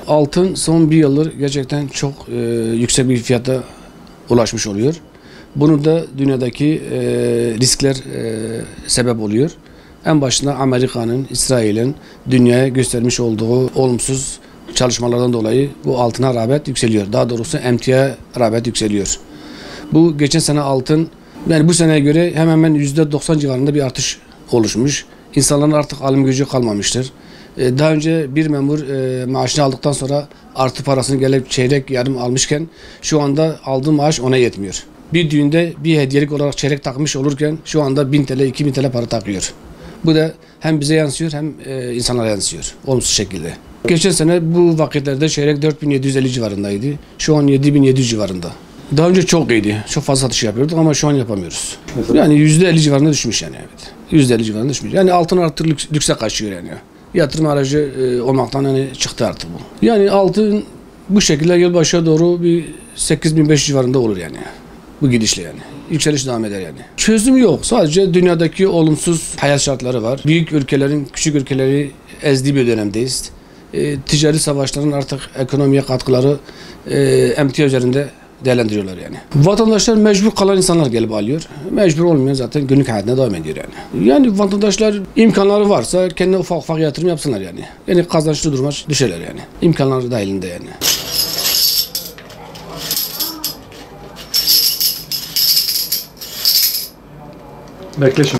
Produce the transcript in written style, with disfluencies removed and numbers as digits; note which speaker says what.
Speaker 1: Altın son bir yıldır gerçekten çok yüksek bir fiyata ulaşmış oluyor. Bunu da dünyadaki riskler sebep oluyor. En başında Amerika'nın, İsrail'in dünyaya göstermiş olduğu olumsuz çalışmalardan dolayı bu altına rağbet yükseliyor. Daha doğrusu emtiaya rağbet yükseliyor. Bu geçen sene altın, yani bu seneye göre hemen hemen %90 civarında bir artış oluşmuş. İnsanların artık alım gücü kalmamıştır. Daha önce bir memur maaşını aldıktan sonra artı parasını gelip çeyrek yarım almışken şu anda aldığı maaş ona yetmiyor. Bir düğünde bir hediyelik olarak çeyrek takmış olurken şu anda 1000 TL, 2000 TL para takıyor. Bu da hem bize yansıyor hem insanlara yansıyor olumsuz şekilde. Geçen sene bu vakitlerde çeyrek 4750 civarındaydı. Şu an 7700 civarında. Daha önce çok iyiydi. Çok fazla satış yapıyorduk ama şu an yapamıyoruz. Yani %50 civarında düşmüş yani, evet. %50 civarında düşmüş. Yani altın artık lükse kaçıyor yani. Yatırım aracı olmaktan hani çıktı artık bu. Yani altın bu şekilde yılbaşına doğru bir 8500 civarında olur yani. Bu gidişle yani. Yükseliş devam eder yani. Çözüm yok. Sadece dünyadaki olumsuz hayat şartları var. Büyük ülkelerin küçük ülkeleri ezdiği bir dönemdeyiz. Ticari savaşların artık ekonomiye katkıları emtia üzerinde değerlendiriyorlar yani. Vatandaşlar mecbur kalan insanlar gelip alıyor. Mecbur olmayan zaten günlük hayatına devam ediyor yani. Yani vatandaşlar imkanları varsa kendine ufak ufak yatırım yapsınlar yani. Yani kazançlı duruma düşerler yani. İmkanları dahilinde yani.
Speaker 2: Bekle şimdi.